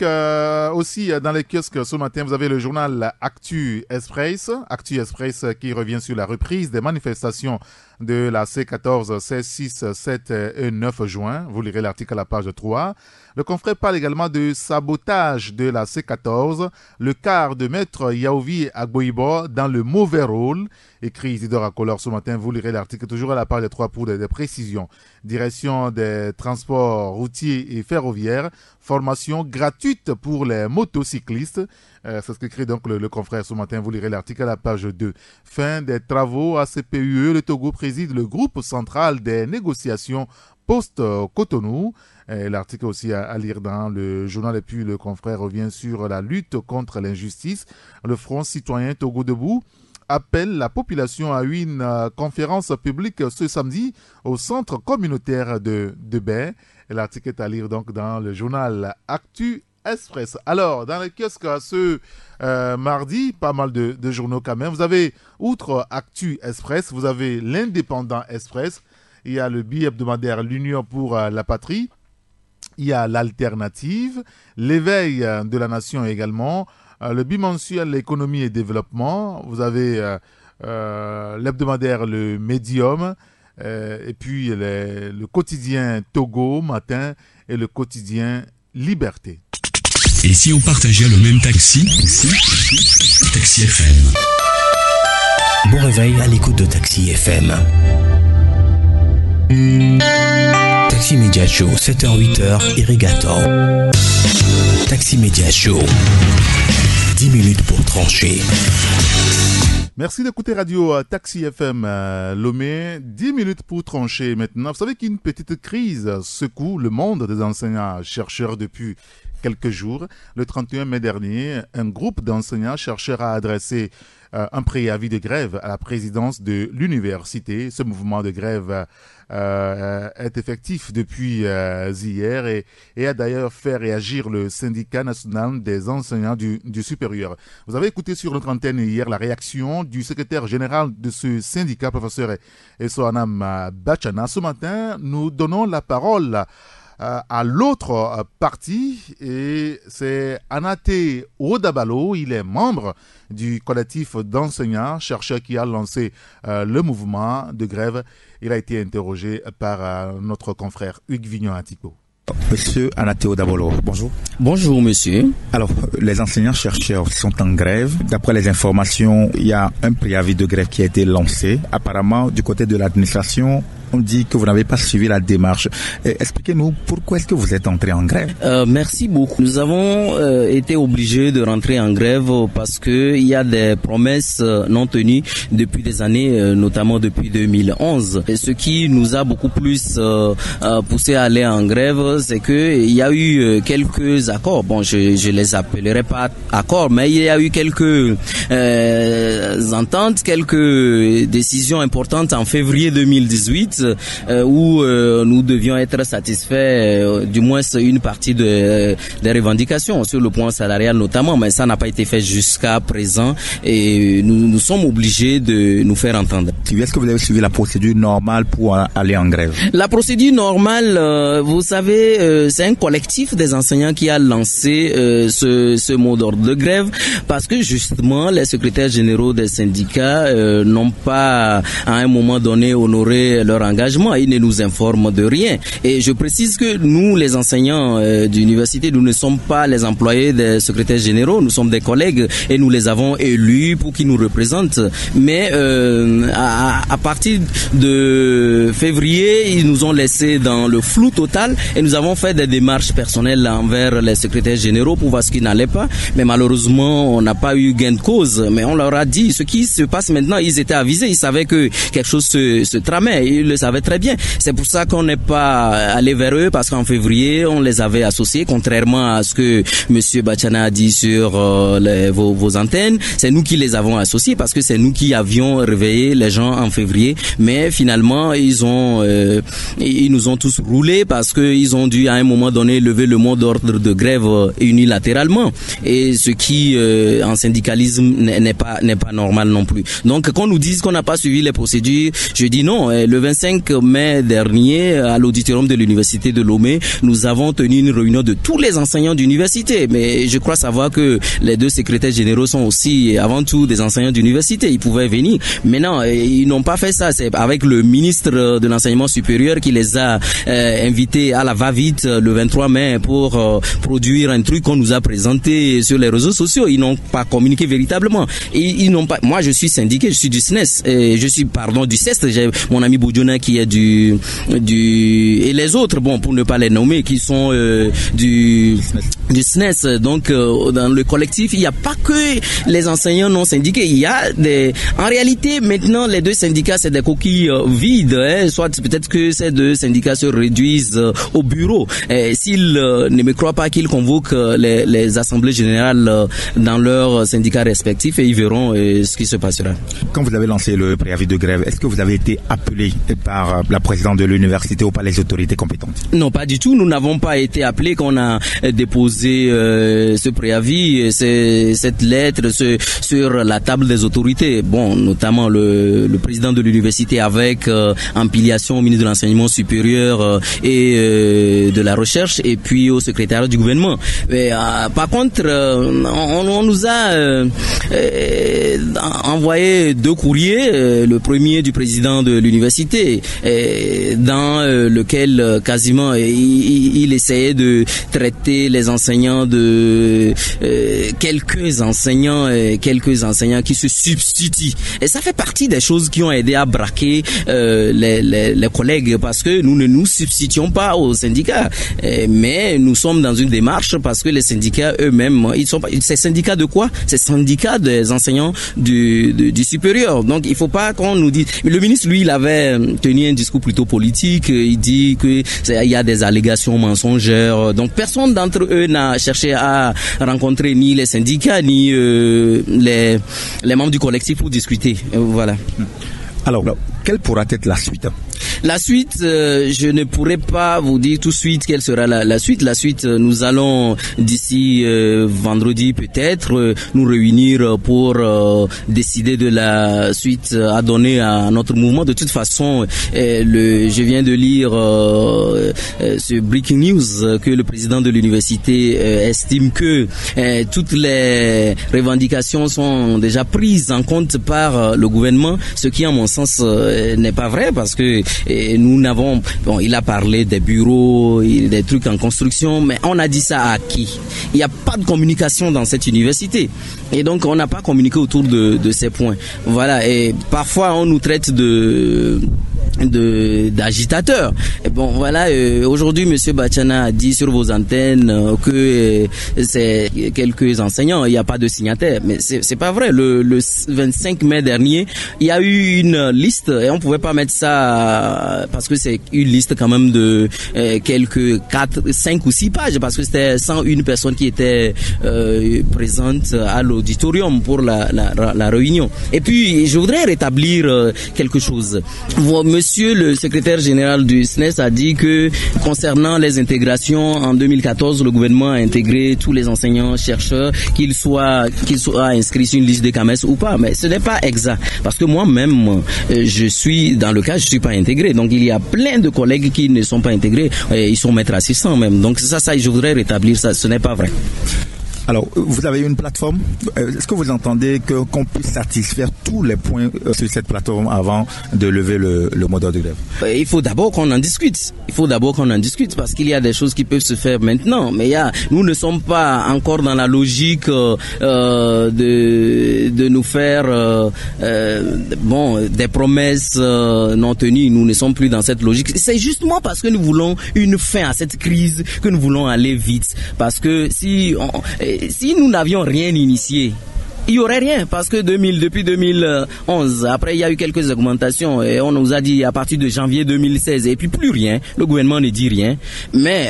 aussi, dans les kiosques ce matin, vous avez le journal Actu Express. Actu Express qui revient sur la reprise des manifestations de la C14, C6, 7 et 9 juin. Vous lirez l'article à la page 3. Le confrère parle également de sabotage de la C14, le quart de maître Yaovi Agboibo dans le mauvais rôle, écrit Isidore Akolor ce matin. Vous lirez l'article toujours à la page 3 pour des précisions. Direction des transports routiers et ferroviaires, formation gratuite pour les motocyclistes. C'est ce qu'écrit donc le confrère ce matin. Vous lirez l'article à la page 2. Fin des travaux à CPUE. Le Togo préside le groupe central des négociations post-Cotonou. L'article aussi à lire dans le journal. Et puis le confrère revient sur la lutte contre l'injustice. Le Front citoyen Togo Debout appelle la population à une conférence publique ce samedi au centre communautaire de Baie. L'article est à lire donc dans le journal Actu Express. Alors, dans le kiosque ce mardi, pas mal de journaux quand même. Vous avez, outre Actu Express, vous avez l'Indépendant Express. Il y a le bi-hebdomadaire L'Union pour la Patrie. Il y a l'Alternative, l'Éveil de la Nation également, le bimensuel L'économie et développement. Vous avez l'hebdomadaire Le Médium, et puis le quotidien Togo Matin et le quotidien Liberté. Et si on partageait le même taxi? Taxi FM. Bon réveil à l'écoute de Taxi FM. Taxi Média Show, 7h-8h, Irrigator. Taxi Média Show, 10 minutes pour trancher. Merci d'écouter Radio Taxi FM Lomé. 10 minutes pour trancher maintenant. Vous savez qu'une petite crise secoue le monde des enseignants-chercheurs depuis quelques jours. Le 31 mai dernier, un groupe d'enseignants-chercheurs a adressé un préavis de grève à la présidence de l'université. Ce mouvement de grève est effectif depuis hier et a d'ailleurs fait réagir le syndicat national des enseignants du supérieur. Vous avez écouté sur notre antenne hier la réaction du secrétaire général de ce syndicat, professeur Essoanam Bachana. Ce matin, nous donnons la parole à l'autre partie, et c'est Anaté Odabalo. Il est membre du collectif d'enseignants chercheurs qui a lancé le mouvement de grève. Il a été interrogé par notre confrère Hugues Vignon-Atiko. Monsieur Anaté Odabalo, bonjour. Bonjour monsieur. Alors, les enseignants-chercheurs sont en grève. D'après les informations, il y a un préavis de grève qui a été lancé. Apparemment, du côté de l'administration, on dit que vous n'avez pas suivi la démarche. Expliquez-nous pourquoi est-ce que vous êtes entré en grève? Merci beaucoup. Nous avons été obligés de rentrer en grève parce que il y a des promesses non tenues depuis des années, notamment depuis 2011. Et ce qui nous a beaucoup plus poussé à aller en grève, c'est que il y a eu quelques accords. Bon, je les appellerai pas accords, mais il y a eu quelques ententes, quelques décisions importantes en février 2018 où nous devions être satisfaits du moins une partie des revendications sur le point salarial notamment, mais ça n'a pas été fait jusqu'à présent et nous sommes obligés de nous faire entendre. Est-ce que vous avez suivi la procédure normale pour aller en grève? La procédure normale, vous savez, c'est un collectif des enseignants qui a lancé ce mot d'ordre de grève parce que justement les secrétaires généraux des syndicats n'ont pas à un moment donné honoré leur engagement. Ils ne nous informent de rien. Et je précise que nous, les enseignants d'université, nous ne sommes pas les employés des secrétaires généraux, nous sommes des collègues et nous les avons élus pour qu'ils nous représentent. Mais à partir de février, ils nous ont laissé dans le flou total et nous avons fait des démarches personnelles envers les secrétaires généraux pour voir ce qui n'allait pas. Mais malheureusement, on n'a pas eu gain de cause. Mais on leur a dit ce qui se passe maintenant. Ils étaient avisés, ils savaient que quelque chose se tramait. Ils le savaient très bien. C'est pour ça qu'on n'est pas allé vers eux parce qu'en février, on les avait associés, contrairement à ce que Monsieur Bachana a dit sur vos antennes. C'est nous qui les avons associés parce que c'est nous qui avions réveillé les gens en février. Mais finalement, ils nous ont tous roulés parce que ils ont dû à un moment donné lever le mot d'ordre de grève unilatéralement. Et ce qui en syndicalisme n'est pas normal non plus. Donc qu'on nous dise qu'on n'a pas suivi les procédures, je dis non. Le 25 mai dernier, à l'auditorium de l'université de Lomé, nous avons tenu une réunion de tous les enseignants d'université. Mais je crois savoir que les deux secrétaires généraux sont aussi avant tout des enseignants d'université. Ils pouvaient venir. Mais non, ils n'ont pas fait ça. C'est avec le ministre de l'enseignement supérieur qui les a invités à la va-vite le 23 mai pour produire un truc qu'on nous a présenté sur les réseaux sociaux. Ils n'ont pas communiqué véritablement. Ils n'ont pas. Moi, je suis syndiqué, je suis du SNES, je suis du CEST. J'ai mon ami Boudjona qui est du et les autres, bon, pour ne pas les nommer, qui sont du SNES. Donc, dans le collectif, il n'y a pas que les enseignants non syndiqués. Il y a en réalité, maintenant, les deux syndicats, c'est des coquilles vides. Soit peut-être que ces deux syndicats se réduisent au bureau. S'ils ne me croient pas qu'ils convoquent les assemblées générales dans leurs syndicats respectifs et ils verront ce qui se passera. Quand vous avez lancé le préavis de grève, est-ce que vous avez été appelé par la présidente de l'université ou par les autorités compétentes? Non, pas du tout. Nous n'avons pas été appelés quand on a déposé ce préavis, cette lettre sur la table des autorités. Bon, notamment le président de l'université avec empiliation au ministre de l'enseignement supérieur et de la recherche et puis au secrétariat du gouvernement. Mais, par contre, on nous a envoyé deux courriers. Le premier du président de l'université, dans lequel quasiment il essayait de traiter les enseignants de quelques enseignants qui se substituent. Et ça fait partie des choses qui ont aidé à braquer les collègues parce que nous ne nous substituons pas aux syndicats, mais nous sommes dans une démarche parce que les syndicats eux-mêmes, c'est syndicats de quoi? C'est syndicats des enseignants du supérieur. Donc il faut pas qu'on nous dise. Le ministre, lui, il avait tenu un discours plutôt politique. Il dit que il y a des allégations mensongères. Donc personne d'entre eux n'a cherché à rencontrer ni les syndicats ni les membres du collectif pour discuter. Voilà. Alors, quelle pourra être la suite? La suite, je ne pourrais pas vous dire tout de suite quelle sera la suite. La suite, nous allons d'ici vendredi peut-être nous réunir pour décider de la suite à donner à notre mouvement. De toute façon, je viens de lire ce breaking news que le président de l'université estime que toutes les revendications sont déjà prises en compte par le gouvernement, ce qui, à mon sens, n'est pas vrai parce que nous n'avons... Bon, il a parlé des bureaux, des trucs en construction, mais on a dit ça à qui? Il n'y a pas de communication dans cette université. Et donc, on n'a pas communiqué autour de ces points. Voilà. Et parfois, on nous traite de d'agitateurs. Et bon, voilà, aujourd'hui, Monsieur Bachana a dit sur vos antennes que c'est quelques enseignants, il n'y a pas de signataires. Mais c'est pas vrai. Le 25 mai dernier, il y a eu une liste et on pouvait pas mettre ça parce que c'est une liste quand même de quelques 5 ou 6 pages parce que c'était 101 personnes qui étaient présentes à l'auditorium pour la réunion. Et puis, je voudrais rétablir quelque chose. Monsieur le secrétaire général du SNES a dit que concernant les intégrations en 2014, le gouvernement a intégré tous les enseignants chercheurs, qu'ils soient inscrits sur une liste de CAMES ou pas. Mais ce n'est pas exact parce que moi-même, je suis pas intégré. Donc il y a plein de collègues qui ne sont pas intégrés. Ils sont maîtres assistants même. Donc ça, je voudrais rétablir ça. Ce n'est pas vrai. Alors, vous avez une plateforme. Est-ce que vous entendez qu'on puisse satisfaire tous les points sur cette plateforme avant de lever le mot d'ordre de grève? Il faut d'abord qu'on en discute. Parce qu'il y a des choses qui peuvent se faire maintenant. Mais nous ne sommes pas encore dans la logique de nous faire des promesses non tenues. Nous ne sommes plus dans cette logique. C'est justement parce que nous voulons une fin à cette crise que nous voulons aller vite. Parce que si nous n'avions rien initié, il y aurait rien parce que depuis 2011, après il y a eu quelques augmentations et on nous a dit à partir de janvier 2016 et puis plus rien, le gouvernement ne dit rien, mais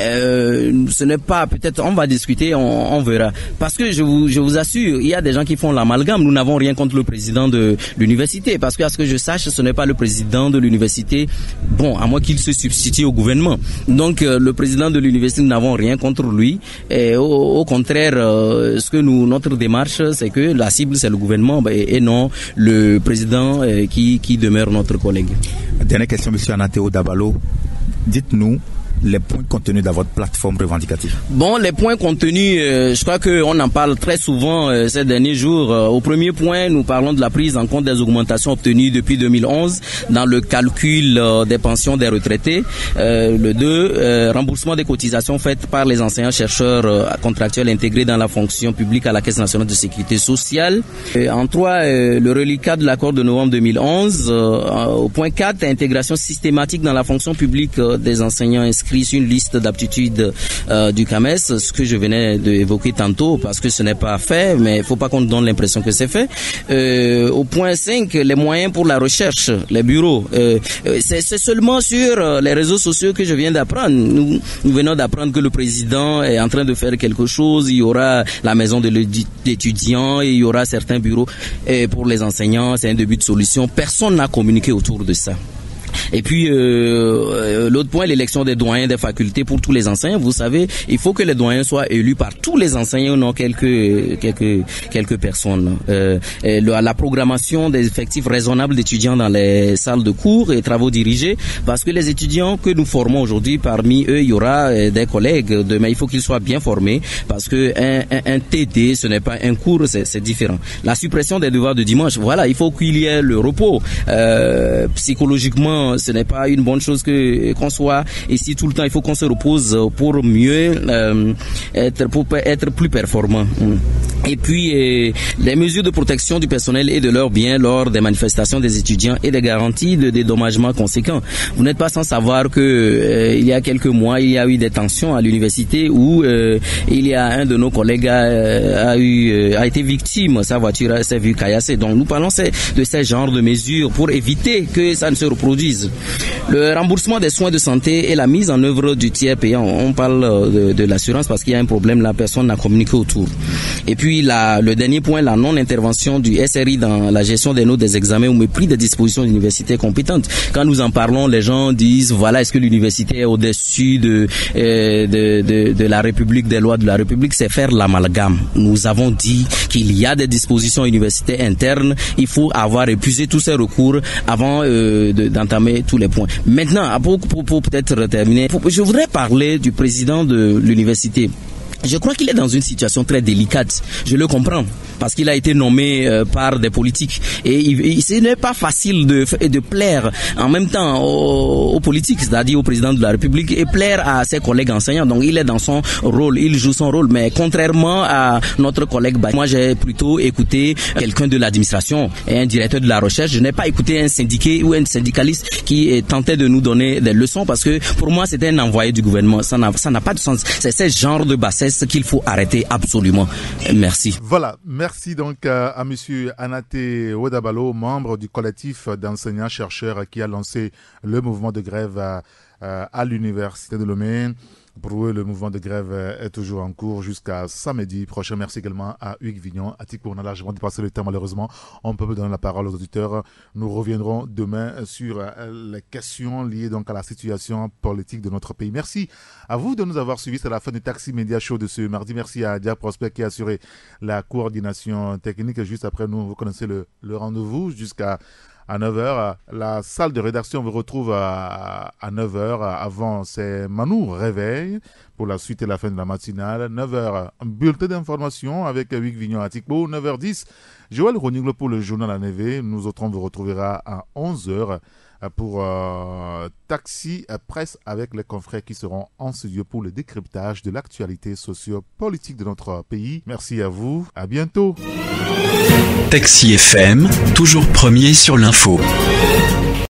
ce n'est pas, peut-être on va discuter, on verra, parce que je vous assure, il y a des gens qui font l'amalgame. Nous n'avons rien contre le président de l'université parce que à ce que je sache, ce n'est pas le président de l'université, à moins qu'il se substitue au gouvernement. Donc le président de l'université, nous n'avons rien contre lui et au contraire, notre démarche, c'est que la cible, c'est le gouvernement et non le président qui demeure notre collègue. Dernière question, M. Anateo Dabalo. Dites-nous les points contenus dans votre plateforme revendicative. Les points contenus, je crois qu'on en parle très souvent ces derniers jours. Au premier point, nous parlons de la prise en compte des augmentations obtenues depuis 2011 dans le calcul des pensions des retraités. Le 2, remboursement des cotisations faites par les enseignants-chercheurs contractuels intégrés dans la fonction publique à la Caisse nationale de sécurité sociale. En 3, le reliquat de l'accord de novembre 2011. Au point 4, intégration systématique dans la fonction publique des enseignants inscrits sur une liste d'aptitudes du CAMES, ce que je venais d'évoquer tantôt, parce que ce n'est pas fait, mais il faut pas qu'on donne l'impression que c'est fait. Au point 5, les moyens pour la recherche, les bureaux. C'est seulement sur les réseaux sociaux que je viens d'apprendre. Nous venons d'apprendre que le président est en train de faire quelque chose. Il y aura la maison de l'étudiant, il y aura certains bureaux pour les enseignants. C'est un début de solution. Personne n'a communiqué autour de ça. Et puis l'autre point, l'élection des doyens des facultés pour tous les enseignants. Vous savez, il faut que les doyens soient élus par tous les enseignants, non quelques personnes. La programmation des effectifs raisonnables d'étudiants dans les salles de cours et travaux dirigés, parce que les étudiants que nous formons aujourd'hui, parmi eux, il y aura des collègues demain. Il faut qu'ils soient bien formés, parce que un TD, ce n'est pas un cours, c'est différent. La suppression des devoirs de dimanche, voilà, il faut qu'il y ait le repos. Psychologiquement, ce n'est pas une bonne chose qu'on soit ici tout le temps. Il faut qu'on se repose pour mieux être plus performant. Et puis les mesures de protection du personnel et de leurs biens lors des manifestations des étudiants et des garanties de dédommagement conséquents. Vous n'êtes pas sans savoir que il y a quelques mois, il y a eu des tensions à l'université où il y a un de nos collègues a été victime, sa voiture s'est vue caillasser. Donc nous parlons de ces genres de mesures pour éviter que ça ne se reproduise. Le remboursement des soins de santé et la mise en œuvre du tiers payant. On parle de l'assurance parce qu'il y a un problème, la personne n'a communiqué autour. Et puis le dernier point, la non-intervention du SRI dans la gestion des notes des examens au mépris des dispositions de l'université compétente. Quand nous en parlons, les gens disent voilà, est-ce que l'université est au-dessus de la République, des lois de la République? C'est faire l'amalgame. Nous avons dit qu'il y a des dispositions universitaires internes. Il faut avoir épuisé tous ces recours avant d'entamer tous les points. Maintenant, pour peut-être terminer, je voudrais parler du président de l'université. Je crois qu'il est dans une situation très délicate. Je le comprends parce qu'il a été nommé par des politiques et ce n'est pas facile de plaire en même temps aux politiques, c'est-à-dire au président de la République et plaire à ses collègues enseignants. Donc il est dans son rôle, il joue son rôle. Mais contrairement à notre collègue, moi j'ai plutôt écouté quelqu'un de l'administration et un directeur de la recherche. Je n'ai pas écouté un syndiqué ou un syndicaliste qui tentait de nous donner des leçons parce que pour moi c'était un envoyé du gouvernement. Ça n'a pas de sens. C'est ce genre de bassesse qu'il faut arrêter absolument. Merci. Voilà, merci donc à monsieur Anaté Wedabalo, membre du collectif d'enseignants-chercheurs qui a lancé le mouvement de grève à l'Université de Lomé. Pour eux, le mouvement de grève est toujours en cours jusqu'à samedi prochain. Merci également à Hugues Vignon. À Tico, on a largement dépassé le temps, malheureusement. On peut donner la parole aux auditeurs. Nous reviendrons demain sur les questions liées donc à la situation politique de notre pays. Merci à vous de nous avoir suivis. C'est la fin du Taxi Media Show de ce mardi. Merci à Dia Prosper qui a assuré la coordination technique. Juste après nous, vous connaissez le rendez-vous jusqu'à 9h. La salle de rédaction vous retrouve à 9h. Avant, c'est Manou Réveil pour la suite et la fin de la matinale. 9h, un bulletin d'information avec Hugues Vignon à Tikpo. 9h10, Joël Roniglo pour le journal à Névé. Nous autres, on vous retrouvera à 11h pour Taxi Presse avec les confrères qui seront en studio pour le décryptage de l'actualité socio-politique de notre pays. Merci à vous. À bientôt. Taxi FM, toujours premier sur l'info.